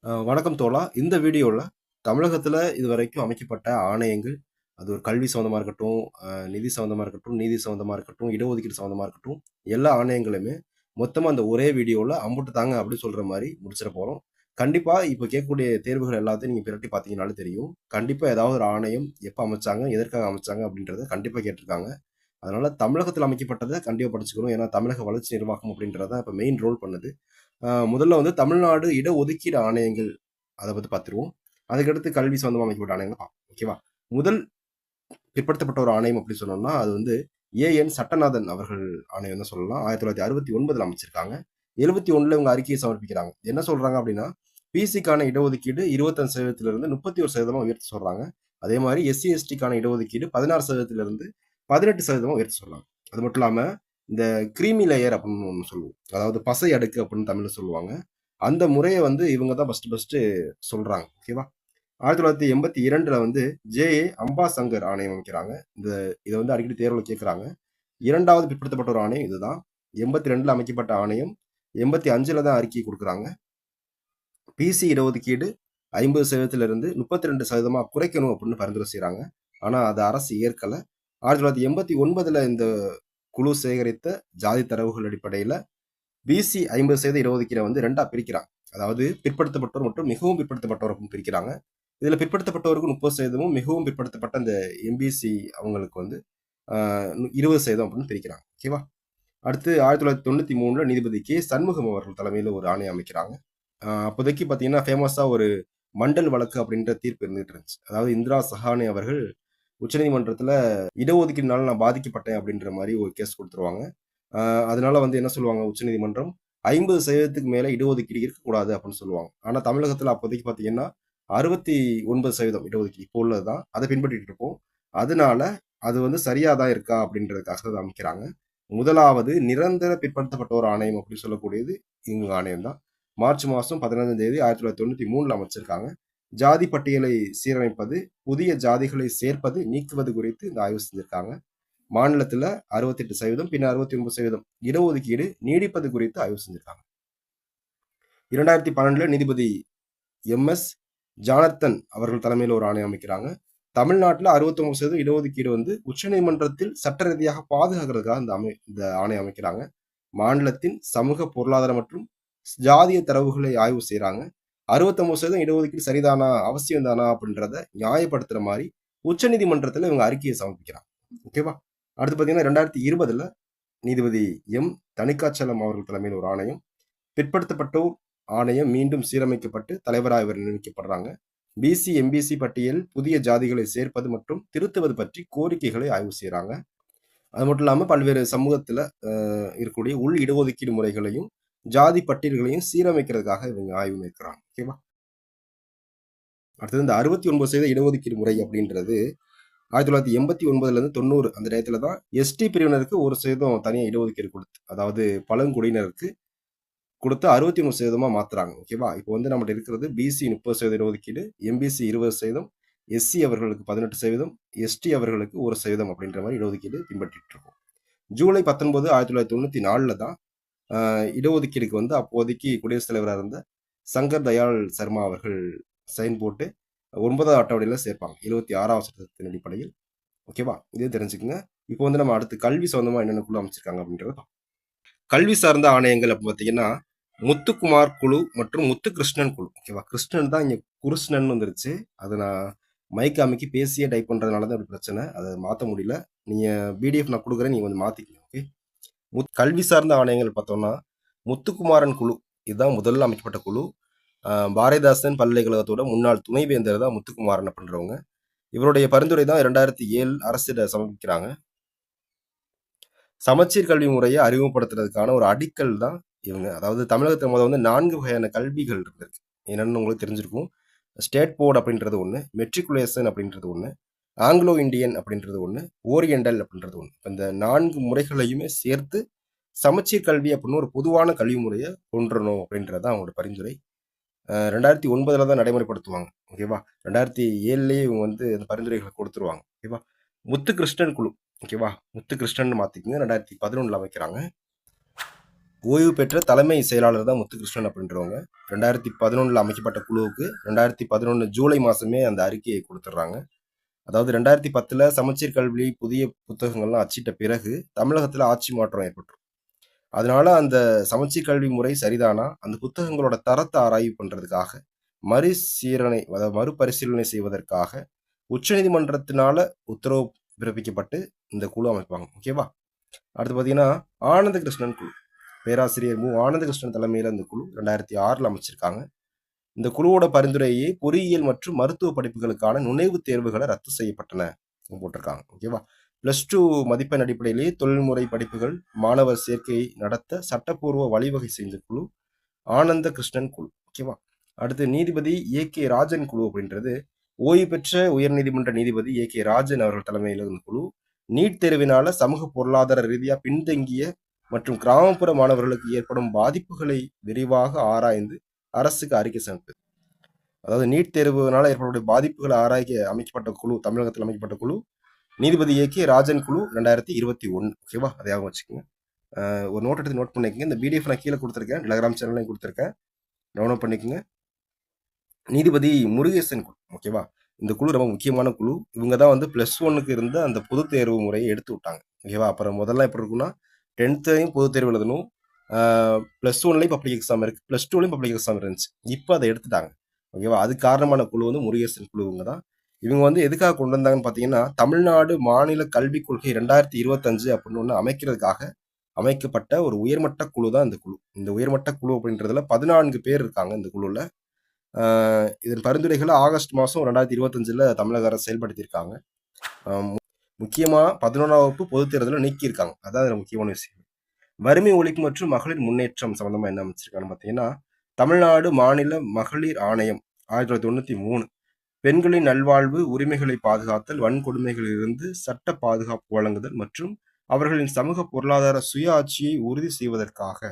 வணக்கம் தோழா. இந்த வீடியோல தமிழகத்துல இதுவரைக்கும் அமைக்கப்பட்ட ஆணையங்கள், அது ஒரு கல்வி சம்மந்தமா இருக்கட்டும், நிதி சம்மந்தமா இருக்கட்டும், நீதி சம்மந்தமா இருக்கட்டும், இடஒதுக்கீடு சம்மந்தமா இருக்கட்டும், எல்லா ஆணையங்களுமே மொத்தமா அந்த ஒரே வீடியோல அம்புட்டு தாங்க அப்படி சொல்ற மாரி முடிச்சிட போறோம். கண்டிப்பா இப்ப கேட்கக்கூடிய தேர்வுகள் எல்லாத்தையும் நீங்க பிரட்டி பார்த்தீங்கனாலே தெரியும். கண்டிப்பா ஏதாவது ஒரு ஆணையம் எப்ப அமைச்சாங்க, எதற்காக அமைச்சாங்க அப்படின்றத கண்டிப்பா கேட்டிருக்காங்க. அதனால தமிழகத்துல அமைக்கப்பட்டத கண்டிப்பா படிச்சுக்கணும். ஏன்னா தமிழக வளர்ச்சி நிர்வாகம் அப்படின்றது தான் இப்ப மெயின் ரோல் பண்ணுது. முதல்ல வந்து தமிழ்நாடு இடஒதுக்கீடு ஆணையங்கள் அத பத்தி பார்த்துருவோம். அதுக்கடுத்து கல்வி சம்மந்தமா அமைக்கப்பட்ட ஆணையங்கள பார்ப்போம். ஓகேவா? முதல் பிற்படுத்தப்பட்ட ஒரு ஆணையம் அப்படி சொன்னோம்னா, அது வந்து ஏ.என். சட்டநாதன் அவர்கள் ஆணையம் தான் சொல்லலாம். 1969ல அமைச்சிருக்காங்க. 71ல இவங்க அறிக்கையை சமர்ப்பிக்கிறாங்க. என்ன சொல்றாங்க அப்படின்னா, பிசிக்கான இடஒதுக்கீடு 25% 31% உயர்த்த சொல்றாங்க. அதே மாரி எஸ்சி, எஸ்டிக்கான இடஒதுக்கீடு 16% 18% உயர்த்த சொல்றாங்க. அது மட்டும் இல்லாம, இந்த கிரீமி லேயர் அப்படின்னு ஒண்ணு சொல்லுவோம். அதாவது பசை அடுக்கு அப்படின்னு தமிழ்ல சொல்லுவாங்க. அந்த முறைய வந்து இவங்க தான் ஃபர்ஸ்ட் சொல்றாங்க. ஓகேவா? 1982ல வந்து ஜே.ஏ. அம்பாசங்கர் ஆணையம் அமைக்கிறாங்க. இத வந்து அடிக்கடி தேர்வுல கேட்கறாங்க. 2வது பிற்படுத்தப்பட்ட ஒரு ஆணையம் இதுதான். 82ல அமைக்கப்பட்ட ஆணையம். 85ல தான் அறிக்கை குடுக்குறாங்க. பிசி இடஒதுக்கீடு 50% 32% குறைக்கணும் அப்படின்னு பரிந்துரை செய்றாங்க. ஆனா அத அரசு ஏற்கல. 1989ல இந்த குழு சேகரித்த ஜாதி தரவுகள் அடிப்படையில பிசி 50% இடஒதுக்கீட வந்து 2ஆ பிரிக்கிறாங்க. அதாவது பிற்படுத்தப்பட்டோர் மற்றும் மிகவும் பிற்படுத்தப்பட்டோர் அப்படின்னு பிரிக்கிறாங்க. இதுல பிற்படுத்தப்பட்டோருக்கு 30%, மிகவும் பிற்படுத்தப்பட்ட அந்த எம்பிசி அவங்களுக்கு வந்து 20% அப்படின்னு பிரிக்கிறாங்க. ஓகேவா? அடுத்து 1993ல நீதிபதி கே. சண்முகம் அவர்கள் தலைமையில ஒரு ஆணையம் அமைக்கிறாங்க. அப்போதைக்கு பார்த்தீங்கன்னா, ஃபேமஸா ஒரு மண்டல் வழக்கு அப்படின்ற தீர்ப்பு இருந்துட்டு இருந்துச்சு. அதாவது இந்திரா சஹானே அவர்கள் உச்சநீதிமன்றத்துல இடஒதுக்கீடுனால நான் பாதிக்கப்பட்டேன் அப்படின்ற மாரி ஒரு கேஸ் குடுத்துருவாங்க. அ அதனால வந்து என்ன சொல்லுவாங்க உச்சநீதிமன்றம், 50% மேல இடஒதுக்கீடு இருக்கக்கூடாது அப்படின்னு சொல்லுவாங்க. ஆனா தமிழகத்துல அப்போதைக்கு பார்த்தீங்கன்னா, 69% இடஒதுக்கீடு இப்போ உள்ளது தான். அத பின்பற்றிட்டு இருக்கோம். அதனால அது வந்து சரியா தான் இருக்கா அப்படின்றதுக்காக அத அமைக்கிறாங்க. முதலாவது நிரந்தர பிற்படுத்தப்பட்டோர் ஆணையம் அப்படின்னு சொல்லக்கூடியது இவங்க ஆணையம் தான். மார்ச் மாசம் 15ஆம் தேதி 1993ல அமைச்சிருக்காங்க. ஜாதி பட்டியலை சீரமைப்பது, புதிய ஜாதிகளை சேர்ப்பது, நீக்குவது குறித்து இந்த ஆய்வு செஞ்சிருக்காங்க. மாநிலத்துல 68% பின்ன 69% இடஒதுக்கீடு நீடிப்பது குறித்து ஆய்வு செஞ்சிருக்காங்க. 2012ல நீதிபதி எம்.எஸ். ஜானர்த்தன் அவர்கள் தலைமையில ஒரு ஆணையம் அமைக்கிறாங்க. தமிழ்நாட்டுல 69% இடஒதுக்கீடு வந்து உச்சநீதிமன்றத்தில் சட்ட ரீதியாக பாதுகாக்கிறதுக்காக இந்த ஆணையம் அமைக்கிறாங்க. மாநிலத்தின் சமூக, பொருளாதார மற்றும் ஜாதிய தரவுகளை ஆய்வு செய்றாங்க. 69% இடஒதுக்கீடு சரிதானா, அவசியம் தானா அப்படின்றத நியாயப்படுத்துற மாரி உச்சநீதிமன்றத்துல இவங்க அறிக்கையை சமர்ப்பிக்கிறாங்க. ஓகேவா? அடுத்து பார்த்தீங்கன்னா 2020ல நீதிபதி எம். தணிகாச்சலம் அவர்கள் தலைமையில் ஒரு ஆணையம். பிற்படுத்தப்பட்டோர் ஆணையம் மீண்டும் சீரமைக்கப்பட்டு தலைவராக இவர் நியமிக்கப்படுறாங்க. பிசி, எம்பிசி பட்டியல் புதிய ஜாதிகளை சேர்ப்பது மற்றும் திருத்துவது பற்றி கோரிக்கைகளை ஆய்வு செய்றாங்க. அது மட்டும் இல்லாம பல்வேறு சமூகத்துல இருக்கக்கூடிய உள் இடஒதுக்கீடு முறைகளையும், ஜாதி பட்டியல்களையும் சீரமைக்கிறதுக்காக இவங்க ஆய்வு மேற்கொள்றாங்க. ஓகேவா? அடுத்தது இந்த 69% இடஒதுக்கீடு முறை அப்படின்றது 1989லேருந்து 90 அந்த டயத்துல தான் எஸ்டி பிரிவினருக்கு 1% தனியா இடஒதுக்கீடு குடுத்து, அதாவது பழங்குடியினருக்கு குடுத்து 61% மாத்துறாங்க. ஓகேவா? இப்போ வந்து நம்மட்ட இருக்கிறது பிசி 30% இடஒதுக்கீடு, எம்பிசி 20%, எஸ்சி அவர்களுக்கு 18%, எஸ்டி அவர்களுக்கு 1% அப்படின்ற மாரி இடஒதுக்கீடு பின்பற்றிட்டு இருக்கோம். ஜூலை 19, 1994ல தான் இடஒதுக்கீடுக்கு வந்து அப்போதைக்கு குடியரசுத் தலைவரா இருந்த சங்கர் தயாள் சர்மா அவர்கள் சைன் போட்டு 9வது அட்டவணையில சேர்ப்பாங்க. 76ஆம் சட்டத்தின் அடிப்படையில். ஓகேவா? இதே தெரிஞ்சுக்கங்க. இப்போ வந்து நம்ம அடுத்து கல்வி சம்மந்தமா என்னென்ன குழு அமைச்சிருக்காங்க அப்படின்றத பார்ப்போம். கல்வி சார்ந்த ஆணையங்கள் அப்ப பார்த்தீங்கன்னா, முத்துக்குமார் குழு மற்றும் முத்துகிருஷ்ணன் குழு. ஓகேவா? கிருஷ்ணன் தான் இங்க குருஷ்ணன் வந்துருச்சு. அத நான் மைக் அமைக்கி பேசியே டைப் பண்றதுனால தான் இப்படி பிரச்சனை. அத மாத்த முடியல. நீங்க பிடிஎஃப் நான் குடுக்குறேன். நீங்க கொஞ்சம் மாத்திக்கங்க. ஓகே? கல்வி சார்ந்த ஆணையங்கள் பார்த்தோம்னா, முத்துக்குமாரன் குழு. இதுதான் முதல்ல அமைக்கப்பட்ட குழு. பாரதிதாசன் பல்கலைக்கழகத்தோட முன்னாள் துணைவேந்தர் தான் முத்துக்குமாரன் அப்படின்றவங்க. இவருடைய பரிந்துரை தான் 2007 அரசிட சமர்ப்பிக்கிறாங்க. சமச்சீர் கல்வி முறையை அறிமுகப்படுத்துறதுக்கான ஒரு அடிக்கல் தான் இவங்க. அதாவது தமிழகத்துல வந்து 4 வகையான கல்விகள் இருக்கு. என்னன்னு உங்களுக்கு தெரிஞ்சிருக்கும். ஸ்டேட் போர்ட் அப்படின்றது ஒண்ணு, மெட்ரிகுலேஷன் அப்படின்றது ஒண்ணு, ஆங்கிலோ இந்தியன் அப்படின்றது ஒண்ணு, ஓரியண்டல் அப்படின்றது ஒண்ணு. இந்த 4 முறைகளையுமே சேர்த்து சமச்சீர் கல்வி அப்படின்னு ஒரு பொதுவான கல்வி முறையை கொண்டுறணும் அப்படின்றது தான் அவங்களோட பரிந்துரை. 2009ல தான் நடைமுறைப்படுத்துவாங்க. ஓகேவா? 2007லயே இவங்க வந்து அந்த பரிந்துரைகளை கொடுத்துருவாங்க. ஓகேவா? முத்துகிருஷ்ணன் குழு. ஓகேவா? முத்துகிருஷ்ணன் மாத்திக்கங்க. 2011ல அமைக்கிறாங்க. ஓய்வு பெற்ற தலைமை செயலாளர் தான் முத்துகிருஷ்ணன் அப்படின்றவங்க. 2011 அமைக்கப்பட்ட குழுவுக்கு 2011 ஜூலை மாதமே அந்த அறிக்கையை கொடுத்துட்றாங்க. அதாவது 2010 சமச்சீர் கல்வி புதிய புத்தகங்கள்லாம் அச்சிட்ட பிறகு தமிழகத்தில் ஆட்சி மாற்றம் ஏற்பட்டுரும். அதனால அந்த சமச்சீர் கல்வி முறை சரிதானா, அந்த புத்தகங்களோட தரத்தை ஆராய்வு பண்ணுறதுக்காக மறுபரிசீலனை செய்வதற்காக உச்சநீதிமன்றத்தினால உத்தரவு பிறப்பிக்கப்பட்டு இந்த குழு அமைப்பாங்க. ஓகேவா? அடுத்து பார்த்தீங்கன்னா ஆனந்த கிருஷ்ணன் குழு. பேராசிரியர் ஆனந்த கிருஷ்ணன் தலைமையில் இந்த குழு 2006 அமைச்சிருக்காங்க. இந்த குழுவோட பரிந்துரையே பொறியியல் மற்றும் மருத்துவ படிப்புகளுக்கான நுழைவுத் தேர்வுகளை ரத்து செய்யப்பட்டன போட்டிருக்காங்க. ஓகேவா? +2 மதிப்பெண் அடிப்படையிலேயே தொழில்முறை படிப்புகள் மாணவர் சேர்க்கையை நடத்த சட்டப்பூர்வ வழிவகை செய்த குழு ஆனந்த கிருஷ்ணன் குழு. ஓகேவா? அடுத்து நீதிபதி ஏ.கே. ராஜன் குழு அப்படின்றது ஓய்வு பெற்ற உயர்நீதிமன்ற நீதிபதி ஏ.கே. ராஜன் அவர்கள் தலைமையில் இந்த குழு நீட் தேர்வினால சமூக பொருளாதார ரீதியா பின்தங்கிய மற்றும் கிராமப்புற மாணவர்களுக்கு ஏற்படும் பாதிப்புகளை விரிவாக ஆராய்ந்து அரசுக்கு அறிக்கை சமர்ப்பித்தது. அதாவது நீட் தேர்வுனால ஏற்படக்கூடிய பாதிப்புகளை ஆராய்க்க அமைக்கப்பட்ட குழு, தமிழகத்தில் அமைக்கப்பட்ட குழு நீதிபதி ஏ.கே. ராஜன் குழு 2021. ஓகேவா? அதையாக வச்சுக்கோங்க. ஒரு நோட் எடுத்து நோட் பண்ணிக்கோங்க. இந்த பிடிஎஃப் நான் கீழே கொடுத்துருக்கேன், டெலகிராம் சேனல்லையும் கொடுத்துருக்கேன், டவுன்லோட் பண்ணிக்கோங்க. நீதிபதி முருகேசன் குழு. ஓகேவா? இந்த குழு ரொம்ப முக்கியமான குழு. இவங்க தான் வந்து +1க்கு இருந்த அந்த பொது தேர்வு முறையை எடுத்து விட்டாங்க. ஓகேவா? அப்புறம் முதல்ல எப்படி இருக்குன்னா 10த்தையும் பொது தேர்வு எழுதணும், +1லையும் பப்ளிக் எக்ஸாம் இருக்கு, +2லையும் பப்ளிக் எக்ஸாம் இருந்துச்சு. இப்போ அதை எடுத்துட்டாங்க. ஓகேவா? அதுக்கு காரணமான குழு வந்து முருகேசன் குழு. இவங்க தான். இவங்க வந்து எதுக்காக கொண்டு வந்தாங்கன்னு பார்த்தீங்கன்னா, தமிழ்நாடு மாநில கல்விக் கொள்கை 2025 அப்படின்னு ஒன்று அமைக்கிறதுக்காக அமைக்கப்பட்ட ஒரு உயர்மட்ட குழு தான் இந்த குழு. இந்த உயர்மட்ட குழு அப்படின்றதுல 14 பேர் இருக்காங்க இந்த குழுவில். இதன் பரிந்துரைகளை ஆகஸ்ட் மாதம் 2025 தமிழக அரசு செயல்படுத்தியிருக்காங்க. முக்கியமாக 11ஆம் வகுப்பு பொதுத் தேர்தலில் நீக்கியிருக்காங்க. அதான் அதில் முக்கியமான விஷயம். வறுமை ஒழிப்பு மற்றும் மகளிர் முன்னேற்றம் சம்பந்தமாக என்ன அமைச்சிருக்காங்கன்னு பார்த்தீங்கன்னா, தமிழ்நாடு மாநில மகளிர் ஆணையம் 1993 பெண்களின் நல்வாழ்வு, உரிமைகளை பாதுகாத்தல், வன்கொடுமைகளிலிருந்து சட்ட பாதுகாப்பு வழங்குதல் மற்றும் அவர்களின் சமூக பொருளாதார சுய ஆட்சியை உறுதி செய்வதற்காக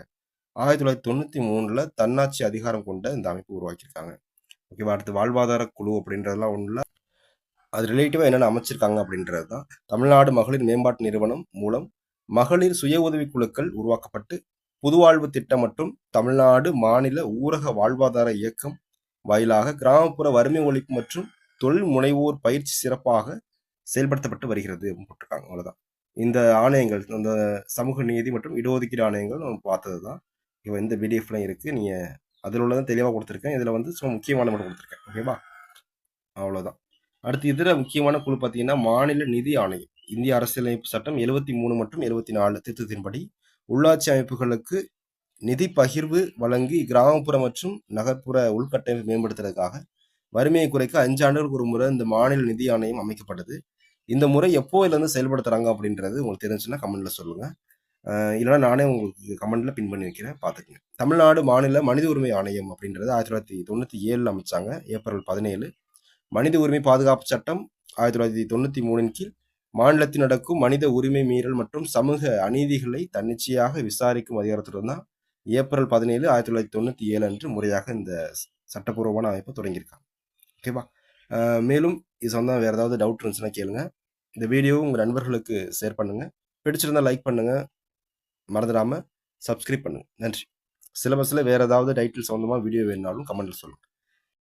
1993 தன்னாட்சி அதிகாரம் கொண்ட இந்த அமைப்பு உருவாக்கியிருக்காங்க. ஓகேவா? அடுத்து வாழ்வாதார குழு அப்படின்றதெல்லாம் ஒன்றும் அது ரிலேட்டிவாக என்னென்ன அமைச்சிருக்காங்க அப்படின்றது தான். தமிழ்நாடு மகளிர் மேம்பாட்டு நிறுவனம் மூலம் மகளிர் சுய உதவி குழுக்கள் உருவாக்கப்பட்டு புதுவாழ்வு திட்டம் மற்றும் தமிழ்நாடு மாநில ஊரக வாழ்வாதார இயக்கம் வாயிலாக கிராமப்புற வறுமை ஒழிப்பு மற்றும் தொழில் முனைவோர் பயிற்சி சிறப்பாக செயல்படுத்தப்பட்டு வருகிறது போட்டிருக்காங்க. அவ்வளோதான். இந்த ஆணையங்கள், அந்த சமூக நீதி மற்றும் இடஒதுக்கீடு ஆணையங்கள் நம்ம பார்த்தது தான். இப்போ இந்த பிடிஎஃப்லாம் இருக்குது, நீங்கள் அதில் உள்ளதான் தெளிவாக கொடுத்துருக்கேன். இதில் வந்து சும்மா முக்கியமான மட்டும் கொடுத்துருக்கேன். ஓகேவா? அவ்வளோதான். அடுத்து இதர முக்கியமான குழு பார்த்தீங்கன்னா மாநில நிதி ஆணையம். இந்திய அரசியலமைப்பு சட்டம் 73 மற்றும் 74 திருத்தத்தின்படி உள்ளாட்சி அமைப்புகளுக்கு நிதி பகிர்வு வழங்கி கிராமப்புற மற்றும் நகர்ப்புற உள்கட்டமைப்பு மேம்படுத்துறதுக்காக வறுமையை குறைக்க 5 ஆண்டுகளுக்கு ஒரு முறை இந்த மாநில நிதி ஆணையம் அமைக்கப்பட்டது. இந்த முறை எப்போதுலேருந்து செயல்படுத்துறாங்க அப்படின்றது உங்களுக்கு தெரிஞ்சுன்னா கமெண்ட்ல சொல்லுங்க. இல்லைனா நானே உங்களுக்கு கமெண்ட்ல பின் பண்ணி வைக்கிறேன், பார்த்துக்குங்க. தமிழ்நாடு மாநில மனித உரிமை ஆணையம் அப்படின்றது 1997 அமைச்சாங்க, ஏப்ரல் 17. மனித உரிமை பாதுகாப்பு சட்டம் 1993 கீழ் மாநிலத்தில் நடக்கும் மனித உரிமை மீறல் மற்றும் சமூக அநீதிகளை தன்னிச்சையாக விசாரிக்கும் அதிகாரத்துடன் தான் ஏப்ரல் 17, 1997 அன்று முறையாக இந்த சட்டப்பூர்வமான அமைப்பு தொடங்கியிருக்காங்க. ஓகேவா? மேலும் இது சொன்னால் வேறு ஏதாவது டவுட் இருந்துச்சுன்னா கேளுங்க. இந்த வீடியோவும் உங்கள் நண்பர்களுக்கு ஷேர் பண்ணுங்கள். பிடிச்சிருந்தால் லைக் பண்ணுங்கள், மறந்துடாமல் சப்ஸ்கிரைப் பண்ணுங்கள். நன்றி. சிலபஸில் வேறு ஏதாவது டைட்டில் சம்மந்தமாக வீடியோ வேணுனாலும் கமெண்ட்டில் சொல்லுங்கள்.